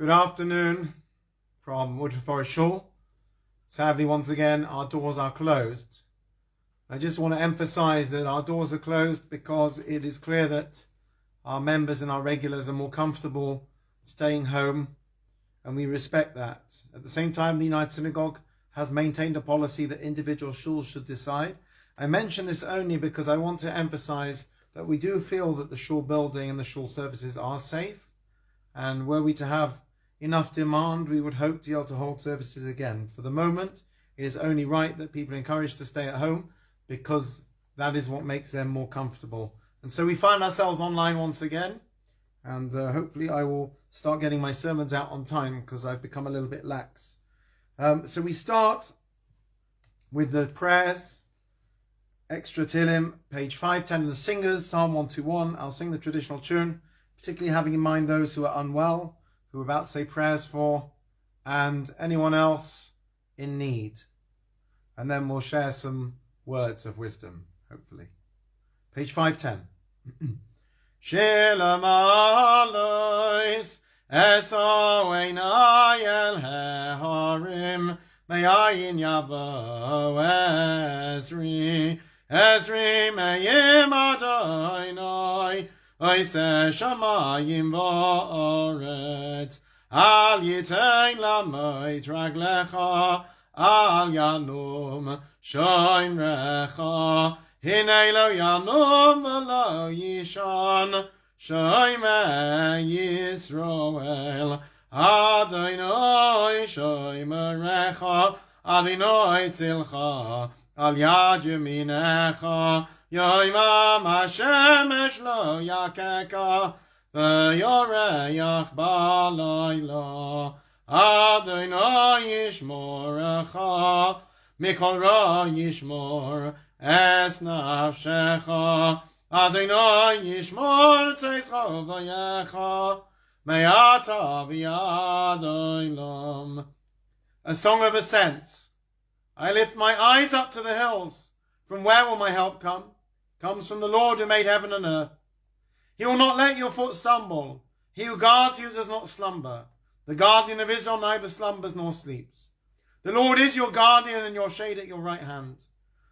Good afternoon from Woodford Forest Shul. Sadly, once again, our doors are closed. I just want to emphasize that our doors are closed because it is clear that our members and our regulars are more comfortable staying home, and we respect that. At the same time, the United Synagogue has maintained a policy that individual shuls should decide. I mention this only because I want to emphasize that we do feel that the shul building and the shul services are safe, and were we to have enough demand, we would hope to be able to hold services again. For the moment, it is only right that people are encouraged to stay at home because that is what makes them more comfortable. And so we find ourselves online once again, and hopefully I will start getting my sermons out on time because I've become a little bit lax. So we start with the prayers, extra Tehillim, page 510 in the Singers, Psalm 121. I'll sing the traditional tune, particularly having in mind those who are unwell, who are about to say prayers for, and anyone else in need. And then we'll share some words of wisdom, hopefully. Page 510. Shalom alois, eso einai el heharim, me'ayin yavo Ezri, Ezri me'yim Adonai, oiseh shamayim va'aretz, al yitein lamoit raglecha, al yanum shoimrecha, hinei lo yanum v'lo yishan, shoime Yisroel, Adonai shoimerecha, Adonai tzilcha, al yad yaminecha, Yoimam Hashemesh lo yakeka, v'yoreach b'layla, Adonai yishmorecha, mikol ra yishmor es nafshecha, Adonai yishmor tzeitzcha v'yecha, me'ata v'yad olam. A song of ascents. I lift my eyes up to the hills. From where will my help come? Comes from the Lord who made heaven and earth. He will not let your foot stumble. He who guards you does not slumber. The guardian of Israel neither slumbers nor sleeps. The Lord is your guardian and your shade at your right hand.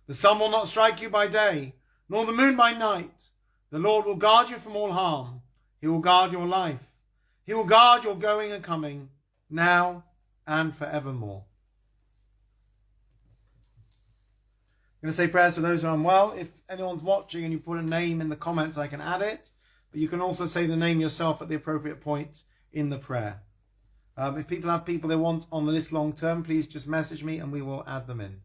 The sun will not strike you by day, nor the moon by night. The Lord will guard you from all harm. He will guard your life. He will guard your going and coming, now and forevermore. I'm going to say prayers for those who are unwell. If anyone's watching and you put a name in the comments, I can add it. But you can also say the name yourself at the appropriate point in the prayer. If people have people they want on the list long term, please just message me and we will add them in.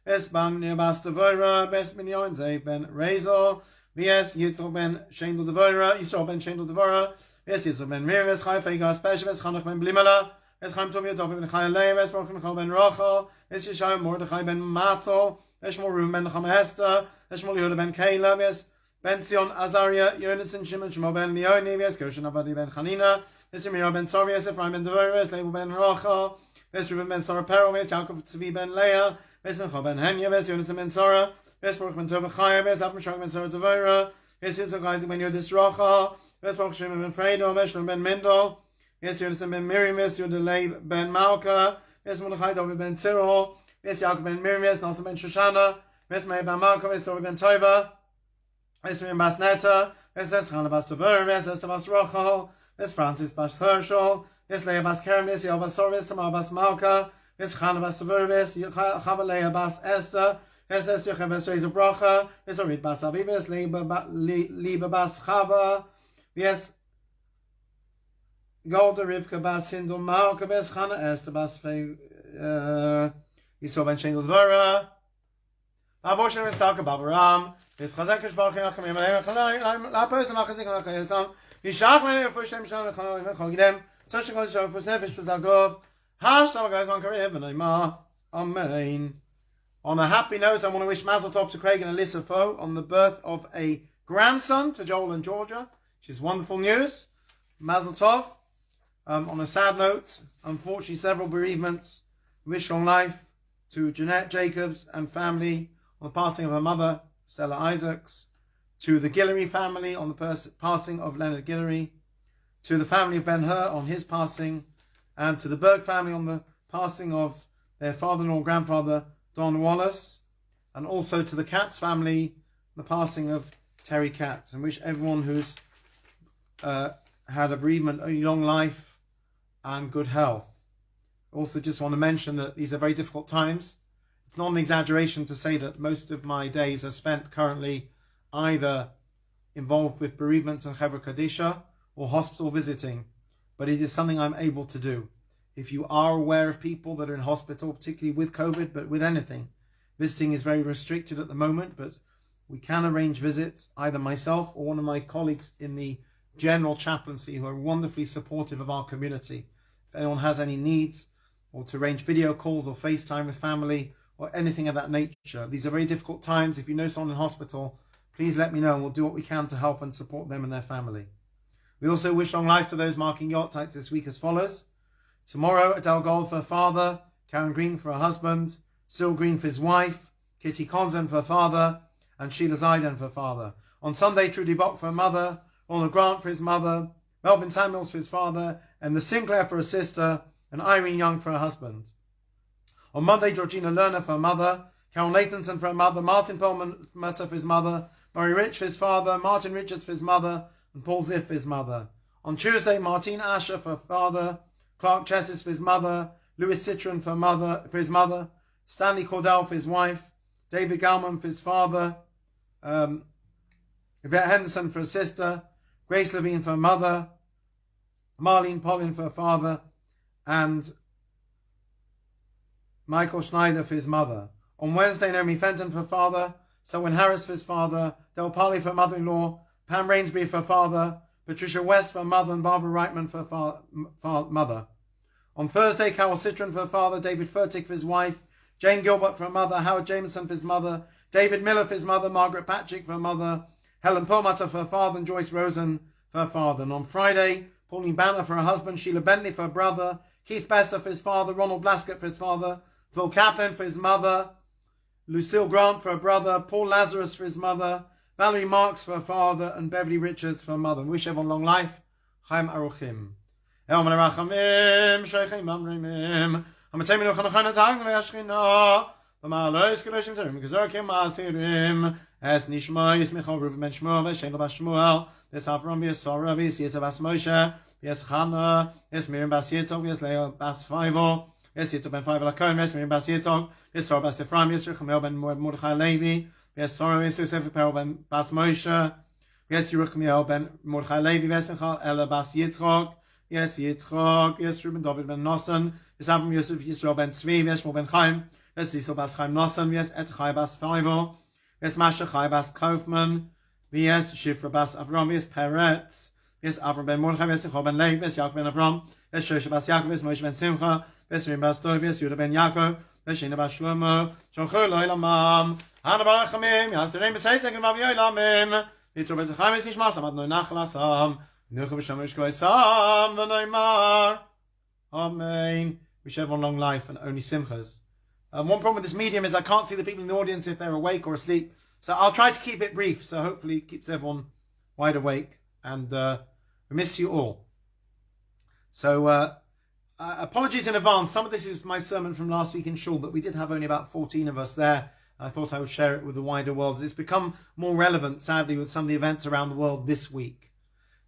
Es ban ne bas devora, bes minyon ze ben rezo, ves yitzro ben shendel devora, Yisro ben shendel devora, ves yitzro ben mir, ves chai fegas pesh, ves chanach ben blimala, ves chaim tov yatov ben chai lei, ves broch ben chal ben rochel, ves yishai mordechai ben mato, ves shmol ruven ben cham hester, ves shmol yehuda ben keila, ves ben Zion Azaria, Yonis and Shimon shmol ben lioni, ves goshen avadi ben chanina, ves yimir ben sori, ves Ephraim ben devora, ves leibel ben rochel, ves ruven ben sarapero, ves Yaakov tzvi ben leah, Ves Mecha ben Henya, Ves Yonis ben Sora, Ves Baruch ben Tova Chaya, Ves Avmashak ben Sora Devora, Ves Yitzhak Isaac ben Yudis Rocha, Ves Baruch Shimon ben Fredo, Ves Shlom ben Mendel, Ves Yonis ben Miriam, Ves Yudalei ben Malka, Ves Mordechai David ben Cyril, Ves Yaakov ben Miriam, Ves Nasa ben Shoshana, Ves Meir ben Malka, Ves David ben Tova, Ves Miriam bas Neta, Ves Estechana bas Devora, Ves Esther bas Rochel, Ves Francis bas Herschel, Ves Leah bas Karen, Ves Yoel bas Sor, Ves Tamar bas Malka, Ves Chana bas Savur, Ves Chavalea bas Esther, Ves Esther Ves Reza Bracha, Ves Orit bas Aviv, Ves Liba bas Chava, Ves Golda Rivka bas Hindel Malka, Ves Chana Esther bas Yisro ben Shendel Dvora, Avoshen Ves Talka Bavaram, Ves Chazekish Baruch Yachim Yemaleim, La Person Achazik Lachayesam, Yishach Leim Yefushem Shalom Chagidem, Soshik Lishov Fus Nefesh Fus Agov, Amen. On a happy note, I want to wish Mazel Tov to Craig and Alyssa Foe on the birth of a grandson to Joel and Georgia, which is wonderful news. Mazel Tov. On a sad note, unfortunately, several bereavements. Wish long life to Jeanette Jacobs and family on the passing of her mother, Stella Isaacs, to the Guillory family on the passing of Leonard Guillory, to the family of Ben-Hur on his passing, and to the Burke family on the passing of their father-in-law, grandfather, Don Wallace, and also to the Katz family, the passing of Terry Katz, and wish everyone who's had a bereavement a long life and good health. Also just want to mention that these are very difficult times. It's not an exaggeration to say that most of my days are spent currently either involved with bereavements and Chevra Kadisha or hospital visiting, but it is something I'm able to do. If you are aware of people that are in hospital, particularly with COVID, but with anything, visiting is very restricted at the moment, but we can arrange visits, either myself or one of my colleagues in the general chaplaincy who are wonderfully supportive of our community. If anyone has any needs, or to arrange video calls or FaceTime with family or anything of that nature. These are very difficult times. If you know someone in hospital, please let me know and we'll do what we can to help and support them and their family. We also wish long life to those marking yahrzeits this week as follows. Tomorrow, Adele Gold for her father, Karen Green for her husband, Sil Green for his wife, Kitty Konzen for her father, and Sheila Zaiden for her father. On Sunday, Trudy Bock for her mother, Ronald Grant for his mother, Melvin Samuels for his father, and the Sinclair for her sister, and Irene Young for her husband. On Monday, Georgina Lerner for her mother, Carol Nathanson for her mother, Martin Perlmutter for his mother, Murray Rich for his father, Martin Richards for his mother, and Paul Ziff for his mother. On Tuesday, Martine Asher for her father, Clark Chessis for his mother, Louis Citron for his mother, Stanley Cordell for his wife, David Galman for his father, Yvette Henderson for her sister, Grace Levine for her mother, Marlene Pollin for her father, and Michael Schneider for his mother. On Wednesday, Naomi Fenton for her father, Selwyn Harris for his father, Del Parley for her mother-in-law, Pam Rainsby for her father, Patricia West for her mother, and Barbara Reitman for her mother. On Thursday, Carol Citron for her father, David Furtick for his wife, Jane Gilbert for her mother, Howard Jameson for his mother, David Miller for his mother, Margaret Patrick for her mother, Helen Perlmutter for her father, and Joyce Rosen for her father. And on Friday, Pauline Banner for her husband, Sheila Bentley for her brother, Keith Besser for his father, Ronald Blaskett for his father, Phil Kaplan for his mother, Lucille Grant for her brother, Paul Lazarus for his mother, Valerie Marks for her father, and Beverly Richards for her mother. And wish everyone long life. Chaim Aruchim. El Rachamim, Sheichim Amrimim, Hamatemi Nuchanachana Tag Vashchina, Vamalois Kedoshim Terim, Gazorkim Asirim, Es Nishma, Yismichal Ruv Ben Shmuel, Veshen Bas Shmuel, Ves Avram Ves Sora, Ves Yeta Bas Moshe, Ves Chana, Ves Miriam Bas Yitzog, Ves Leo Bas Faivo, Ves Yitzog Ben Faivo Lakon, Ves Miriam Bas Yitzog, Ves Sora Bas Ephraim, Ves Ruchamiel Ben Mordechai Levi, Ves Sora Ves Yosef Perel Ben Bas Moshe, Ves Ruchamiel Ben Mordechai Levi, Ves Michal Ella Bas Yitzchok, Yes, Yitzchok, yes, Ruben David Ben Nosson, yes, Avram Yosef Yisrael Ben Tzvi, yes, Shmuel Ben Chaim, yes, Yisrael Bas Chaim Nosson, yes, Et Chai Bas Faivo, yes, Masha Chai Bas Kaufman, yes, Shifra Bas Avram, yes, Peretz, yes, Avram Ben Mordechai, yes, Yechol Ben Lev, yes, Yaakov Ben Avram, yes, Shosha Bas Yaakov, yes, Moshe Ben Simcha, yes, Rim Bas Tov, yes, Yehuda Ben Yaakov, yes, Shina Bas Shlomo, Shochur Lo Ilamam, Hana Barachamim, Yasirem B'Seisek, and Vav Yoilamim, Yitro Ben Chaim, yes, Yishmas, Amad Noi Nachlasam, Amen. Wish everyone long life and only simchas. One problem with this medium is I can't see the people in the audience if they're awake or asleep. So I'll try to keep it brief. So hopefully it keeps everyone wide awake. And we miss you all. So apologies in advance. Some of this is my sermon from last week in Shul, but we did have only about 14 of us there. I thought I would share it with the wider world. It's become more relevant, sadly, with some of the events around the world this week.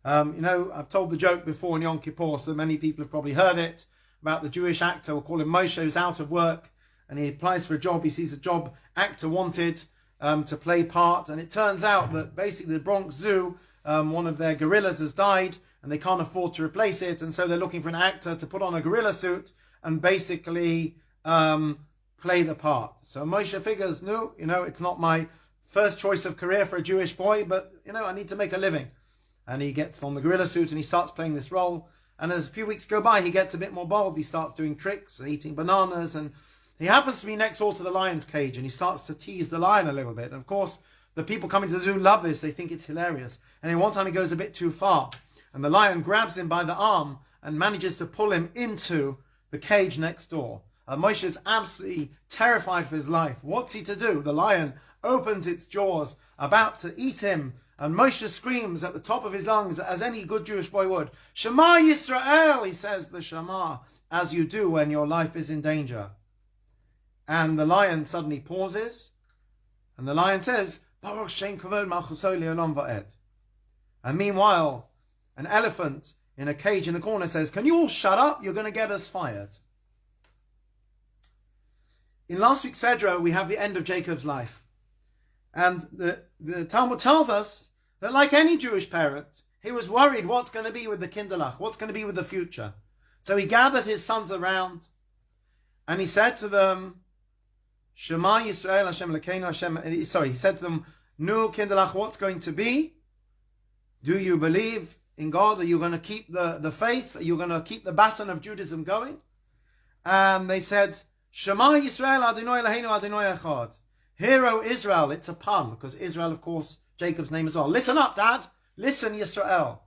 I've told the joke before in Yom Kippur, so many people have probably heard it, about the Jewish actor, we'll call him Moshe, who's out of work, and he applies for a job. He sees a job actor wanted to play part, and it turns out that basically the Bronx Zoo, one of their gorillas has died, and they can't afford to replace it, and so they're looking for an actor to put on a gorilla suit and basically play the part. So Moshe figures, no, it's not my first choice of career for a Jewish boy, but, I need to make a living. And he gets on the gorilla suit and he starts playing this role. And as a few weeks go by, he gets a bit more bold. He starts doing tricks and eating bananas. And he happens to be next door to the lion's cage. And he starts to tease the lion a little bit. And of course, the people coming to the zoo love this. They think it's hilarious. And then one time he goes a bit too far. And the lion grabs him by the arm and manages to pull him into the cage next door. Moshe is absolutely terrified for his life. What's he to do? The lion opens its jaws, about to eat him. And Moshe screams at the top of his lungs, as any good Jewish boy would. Shema Yisrael, he says the Shema, as you do when your life is in danger. And the lion suddenly pauses. And the lion says, Baruch Shem Kavod Malchuso Le'olam Va'ed. And meanwhile, an elephant in a cage in the corner says, can you all shut up? You're going to get us fired. In last week's Sedra, we have the end of Jacob's life. And the Talmud tells us that like any Jewish parent, he was worried what's going to be with the kinderlach, what's going to be with the future. So he gathered his sons around and he said to them, Shema Yisrael Hashem Elokeinu Hashem, he said to them, Nu kinderlach, what's going to be? Do you believe in God? Are you going to keep the faith? Are you going to keep the baton of Judaism going? And they said, Shema Yisrael Adonai Eloheinu Adonai Echad. Hear, O Israel, it's a pun, because Israel, of course, Jacob's name as well. Listen up, Dad. Listen, Yisrael.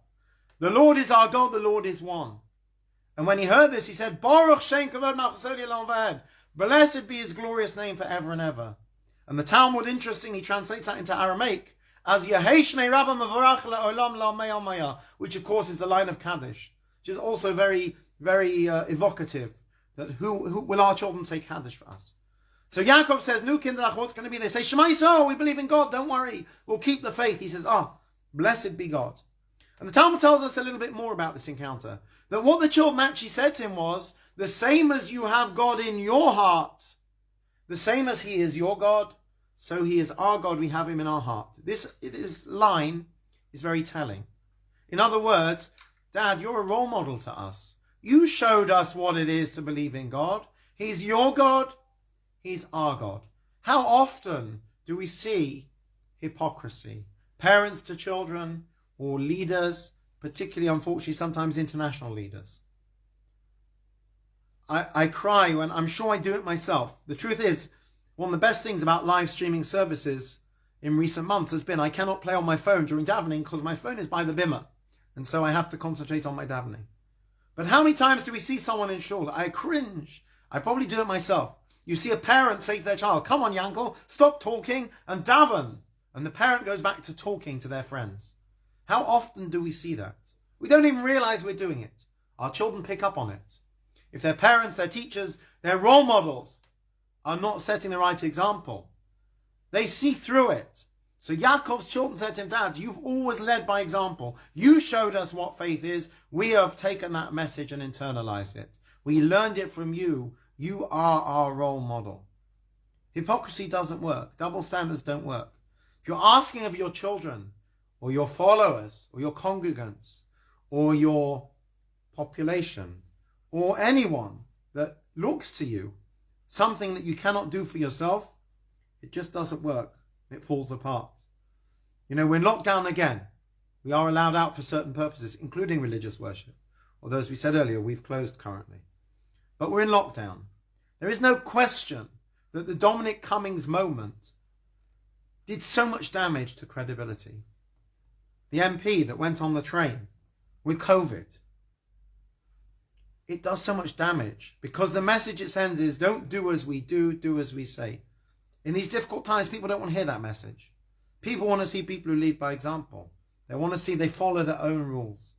The Lord is our God, the Lord is one. And when he heard this, he said, Baruch Shem Kavod Malchuso Le'olam Va'ed. Blessed be his glorious name forever and ever. And the Talmud, interestingly, translates that into Aramaic as Yehi Shmei Rabba Mevorach Le'olam La'amei Almaya, which, of course, is the line of Kaddish, which is also very, very evocative. That who will our children say Kaddish for us? So Yaakov says, Nu kinderach, what's going to be? They say, Shema Yisrael, we believe in God, don't worry, we'll keep the faith. He says, blessed be God. And the Talmud tells us a little bit more about this encounter. That what the children actually said to him was, the same as you have God in your heart, the same as he is your God, so he is our God, we have him in our heart. This line is very telling. In other words, Dad, you're a role model to us. You showed us what it is to believe in God. He's your God. He's our God. How often do we see hypocrisy? Parents to children or leaders, particularly, unfortunately, sometimes international leaders. I cry when I'm sure I do it myself. The truth is, one of the best things about live streaming services in recent months has been I cannot play on my phone during davening because my phone is by the bimmer. And so I have to concentrate on my davening. But how many times do we see someone in shul? I cringe. I probably do it myself. You see a parent say to their child, come on, Yankel, stop talking and daven. And the parent goes back to talking to their friends. How often do we see that? We don't even realize we're doing it. Our children pick up on it. If their parents, their teachers, their role models are not setting the right example, they see through it. So Yaakov's children said to him, Dad, you've always led by example. You showed us what faith is. We have taken that message and internalized it. We learned it from you. You are our role model. Hypocrisy doesn't work. Double standards don't work. If you're asking of your children or your followers or your congregants or your population or anyone that looks to you something that you cannot do for yourself, it just doesn't work. It falls apart. You know, we're in lockdown again. We are allowed out for certain purposes, including religious worship. Although, as we said earlier, we've closed currently. But we're in lockdown. There is no question that the Dominic Cummings moment did so much damage to credibility. The MP that went on the train with COVID, it does so much damage because the message it sends is don't do as we do, do as we say. In these difficult times, people don't want to hear that message. People want to see people who lead by example. They want to see they follow their own rules.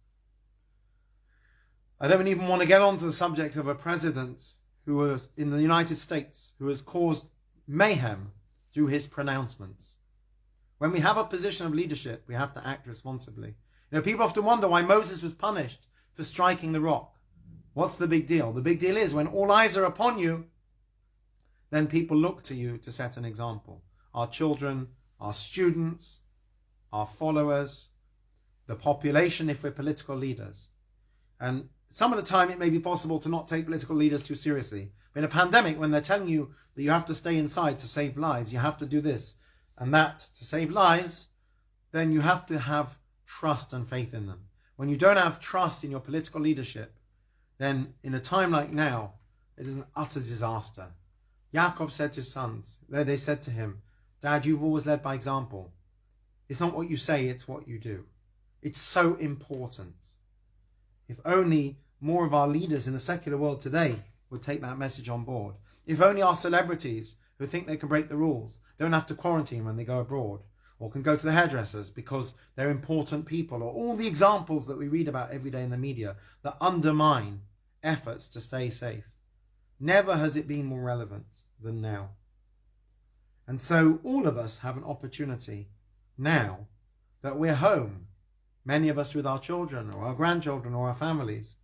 I don't even want to get on to the subject of a president who was in the United States who has caused mayhem through his pronouncements. When we have a position of leadership, we have to act responsibly. You know, people often wonder why Moses was punished for striking the rock. What's the big deal? The big deal is when all eyes are upon you, then people look to you to set an example. Our children, our students, our followers, the population if we're political leaders. And some of the time it may be possible to not take political leaders too seriously. But in a pandemic, when they're telling you that you have to stay inside to save lives, you have to do this and that to save lives, then you have to have trust and faith in them. When you don't have trust in your political leadership, then in a time like now, it is an utter disaster. Yaakov said to his sons, they said to him, Dad, you've always led by example. It's not what you say, it's what you do. It's so important. If only more of our leaders in the secular world today would take that message on board. If only our celebrities who think they can break the rules don't have to quarantine when they go abroad, or can go to the hairdressers because they're important people, or all the examples that we read about every day in the media that undermine efforts to stay safe. Never has it been more relevant than now. And so all of us have an opportunity now that we're home, many of us with our children or our grandchildren or our families,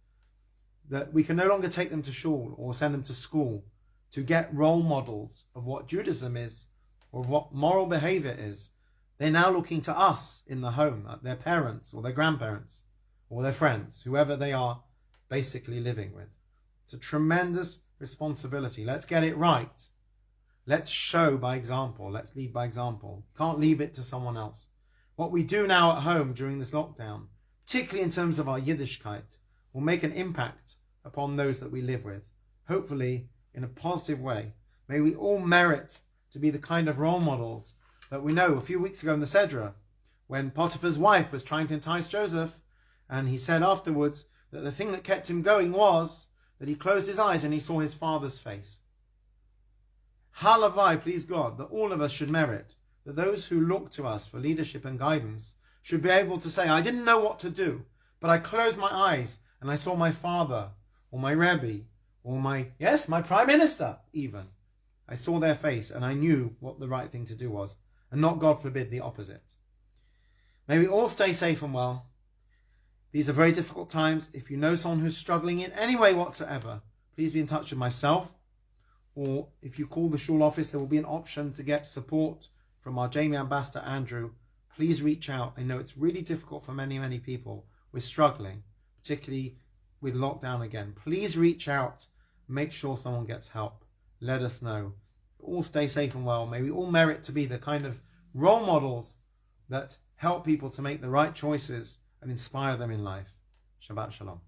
that we can no longer take them to shul or send them to school to get role models of what Judaism is or of what moral behavior is. They're now looking to us in the home, at their parents or their grandparents or their friends, whoever they are basically living with. It's a tremendous responsibility. Let's get it right. Let's show by example. Let's lead by example. Can't leave it to someone else. What we do now at home during this lockdown, particularly in terms of our Yiddishkeit, will make an impact upon those that we live with, hopefully in a positive way. May we all merit to be the kind of role models that we know. A few weeks ago in the Sedra, when Potiphar's wife was trying to entice Joseph, and he said afterwards that the thing that kept him going was that he closed his eyes and he saw his father's face. Halavai, please God, that all of us should merit, that those who look to us for leadership and guidance should be able to say, I didn't know what to do, but I closed my eyes and I saw my father or my Rebbe or my Prime Minister even. I saw their face and I knew what the right thing to do was, and not, God forbid, the opposite. May we all stay safe and well. These are very difficult times. If you know someone who's struggling in any way whatsoever, please be in touch with myself. Or if you call the shul office, there will be an option to get support from our Jamie Ambassador Andrew. Please reach out. I know it's really difficult for many, many people. We're struggling, particularly with lockdown again. Please reach out. Make sure someone gets help. Let us know. All stay safe and well. May we all merit to be the kind of role models that help people to make the right choices and inspire them in life. Shabbat Shalom.